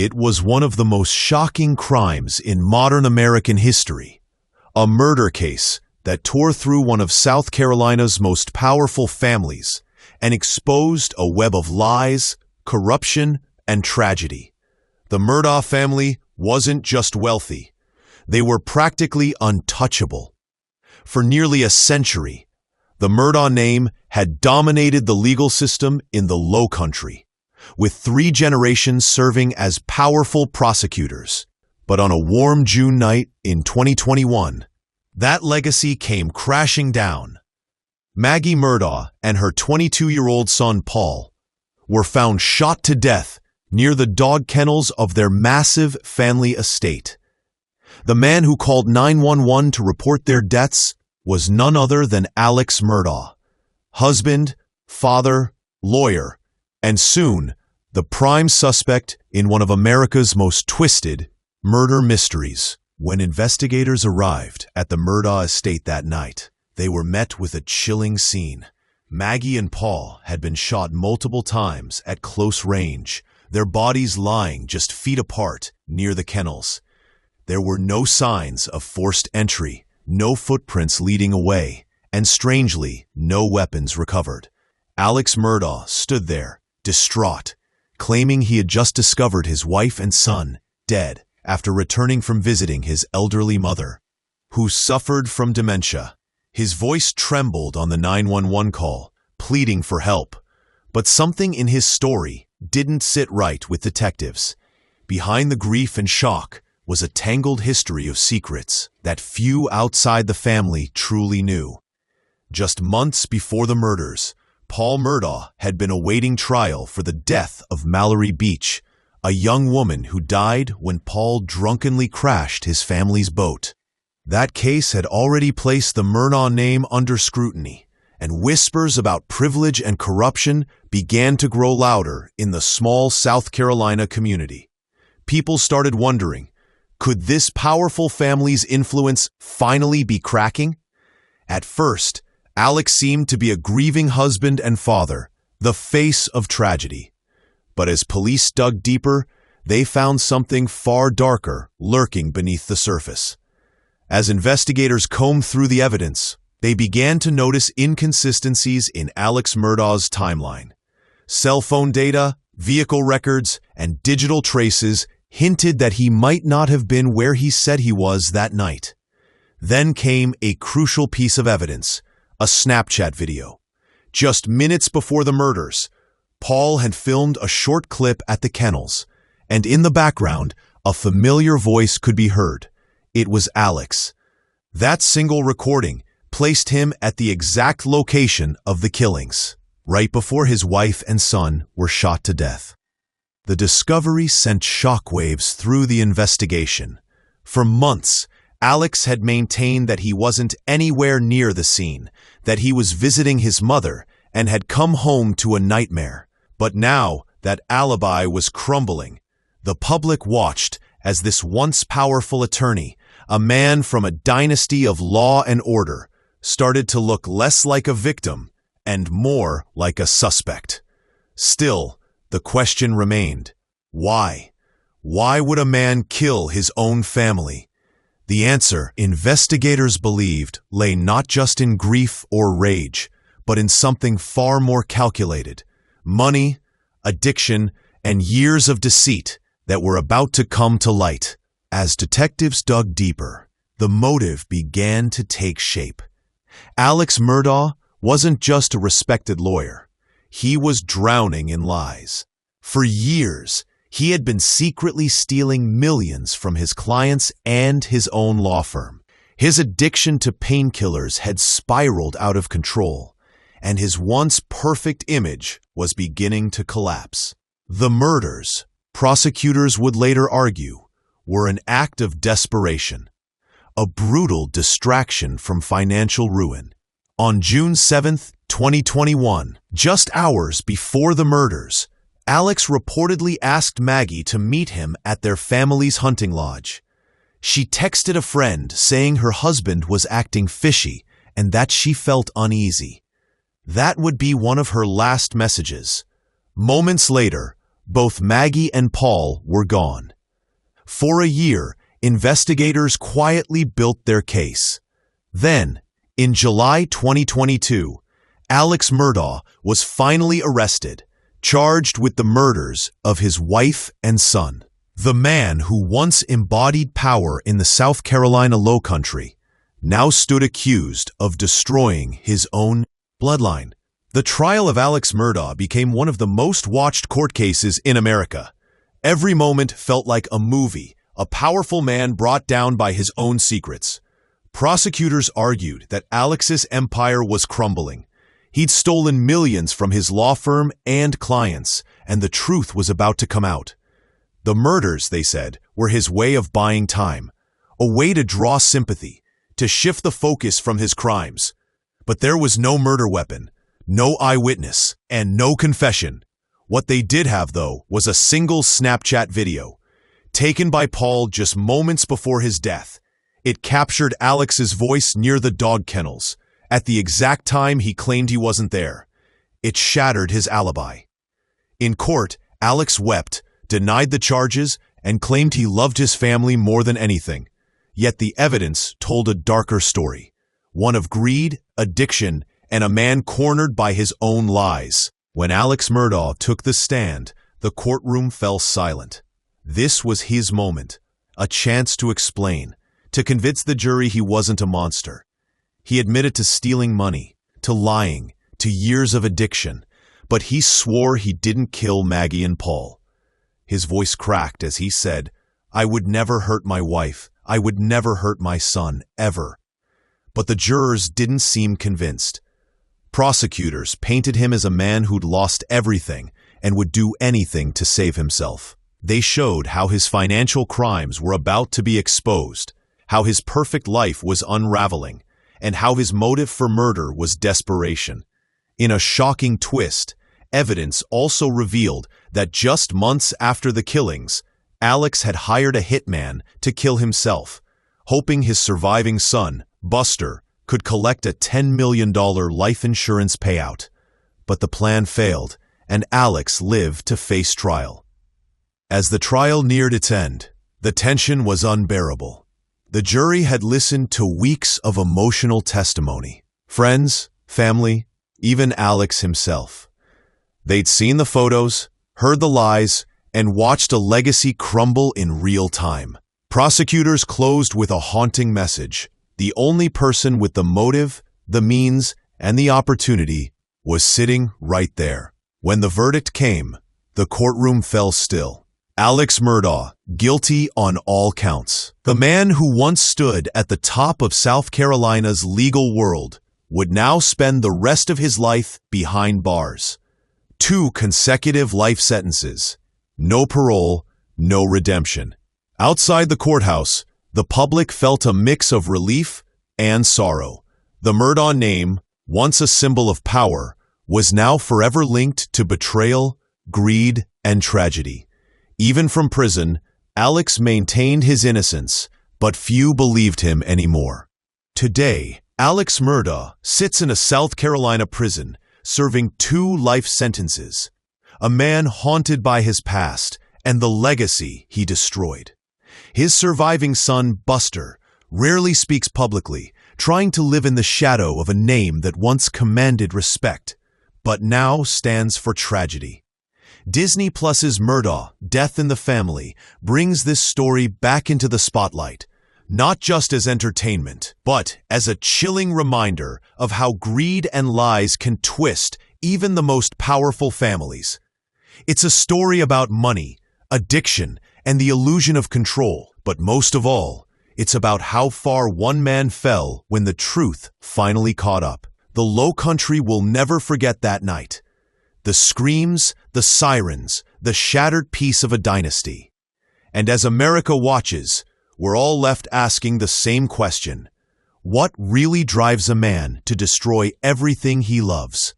It was one of the most shocking crimes in modern American history, a murder case that tore through one of South Carolina's most powerful families and exposed a web of lies, corruption, and tragedy. The Murdaugh family wasn't just wealthy. They were practically untouchable. For nearly a century, the Murdaugh name had dominated the legal system in the Low Country, with 3 generations serving as powerful prosecutors. But on a warm June night in 2021, that legacy came crashing down. Maggie Murdaugh and her 22-year-old son Paul were found shot to death near the dog kennels of their massive family estate. The man who called 911 to report their deaths was none other than Alex Murdaugh, husband, father, lawyer, and soon the prime suspect in one of America's most twisted murder mysteries. When investigators arrived at the Murdaugh estate that night, they were met with a chilling scene. Maggie and Paul had been shot multiple times at close range, their bodies lying just feet apart near the kennels. There were no signs of forced entry, no footprints leading away, and strangely, no weapons recovered. Alex Murdaugh stood there, distraught, claiming he had just discovered his wife and son dead after returning from visiting his elderly mother, who suffered from dementia. His voice trembled on the 911 call, pleading for help. But something in his story didn't sit right with detectives. Behind the grief and shock was a tangled history of secrets that few outside the family truly knew. Just months before the murders, Paul Murdaugh had been awaiting trial for the death of Mallory Beach, a young woman who died when Paul drunkenly crashed his family's boat. That case had already placed the Murdaugh name under scrutiny, and whispers about privilege and corruption began to grow louder in the small South Carolina community. People started wondering, could this powerful family's influence finally be cracking? At first, Alex seemed to be a grieving husband and father, the face of tragedy. But as police dug deeper, they found something far darker lurking beneath the surface. As investigators combed through the evidence, they began to notice inconsistencies in Alex Murdaugh's timeline. Cell phone data, vehicle records, and digital traces hinted that he might not have been where he said he was that night. Then came a crucial piece of evidence, a Snapchat video. Just minutes before the murders, Paul had filmed a short clip at the kennels, and in the background, a familiar voice could be heard. It was Alex. That single recording placed him at the exact location of the killings, right before his wife and son were shot to death. The discovery sent shockwaves through the investigation. For months, Alex had maintained that he wasn't anywhere near the scene, that he was visiting his mother and had come home to a nightmare. But now that alibi was crumbling, the public watched as this once powerful attorney, a man from a dynasty of law and order, started to look less like a victim and more like a suspect. Still, the question remained, why? Why would a man kill his own family? The answer, investigators believed, lay not just in grief or rage, but in something far more calculated: money, addiction, and years of deceit that were about to come to light. As detectives dug deeper, the motive began to take shape. Alex Murdaugh wasn't just a respected lawyer. He was drowning in lies. For years, he had been secretly stealing millions from his clients and his own law firm. His addiction to painkillers had spiraled out of control, and his once perfect image was beginning to collapse. The murders, prosecutors would later argue, were an act of desperation, a brutal distraction from financial ruin. On June 7, 2021, just hours before the murders, Alex reportedly asked Maggie to meet him at their family's hunting lodge. She texted a friend saying her husband was acting fishy and that she felt uneasy. That would be one of her last messages. Moments later, both Maggie and Paul were gone. For a year, investigators quietly built their case. Then, in July 2022, Alex Murdaugh was finally arrested, charged with the murders of his wife and son. The man who once embodied power in the South Carolina Lowcountry now stood accused of destroying his own bloodline. The trial of Alex Murdaugh became one of the most watched court cases in America. Every moment felt like a movie, a powerful man brought down by his own secrets. Prosecutors argued that Alex's empire was crumbling. He'd stolen millions from his law firm and clients, and the truth was about to come out. The murders, they said, were his way of buying time, a way to draw sympathy, to shift the focus from his crimes. But there was no murder weapon, no eyewitness, and no confession. What they did have, though, was a single Snapchat video, taken by Paul just moments before his death. It captured Alex's voice near the dog kennels, at the exact time he claimed he wasn't there. It shattered his alibi. In court, Alex wept, denied the charges, and claimed he loved his family more than anything. Yet the evidence told a darker story, one of greed, addiction, and a man cornered by his own lies. When Alex Murdaugh took the stand, the courtroom fell silent. This was his moment, a chance to explain, to convince the jury he wasn't a monster. He admitted to stealing money, to lying, to years of addiction, but he swore he didn't kill Maggie and Paul. His voice cracked as he said, "I would never hurt my wife. I would never hurt my son, ever." But the jurors didn't seem convinced. Prosecutors painted him as a man who'd lost everything and would do anything to save himself. They showed how his financial crimes were about to be exposed, how his perfect life was unraveling, and how his motive for murder was desperation. In a shocking twist, evidence also revealed that just months after the killings, Alex had hired a hitman to kill himself, hoping his surviving son, Buster, could collect a $10 million life insurance payout. But the plan failed, and Alex lived to face trial. As the trial neared its end, the tension was unbearable. The jury had listened to weeks of emotional testimony. Friends, family, even Alex himself. They'd seen the photos, heard the lies, and watched a legacy crumble in real time. Prosecutors closed with a haunting message. The only person with the motive, the means, and the opportunity was sitting right there. When the verdict came, the courtroom fell still. Alex Murdaugh, guilty on all counts. The man who once stood at the top of South Carolina's legal world would now spend the rest of his life behind bars. 2 consecutive life sentences. No parole, no redemption. Outside the courthouse, the public felt a mix of relief and sorrow. The Murdaugh name, once a symbol of power, was now forever linked to betrayal, greed, and tragedy. Even from prison, Alex maintained his innocence, but few believed him anymore. Today, Alex Murdaugh sits in a South Carolina prison, serving 2 life sentences. A man haunted by his past and the legacy he destroyed. His surviving son, Buster, rarely speaks publicly, trying to live in the shadow of a name that once commanded respect, but now stands for tragedy. Disney Plus's Murdaugh, Death in the Family, brings this story back into the spotlight, not just as entertainment, but as a chilling reminder of how greed and lies can twist even the most powerful families. It's a story about money, addiction, and the illusion of control, but most of all, it's about how far one man fell when the truth finally caught up. The Lowcountry will never forget that night. The screams, the sirens, the shattered piece of a dynasty. And as America watches, we're all left asking the same question. What really drives a man to destroy everything he loves?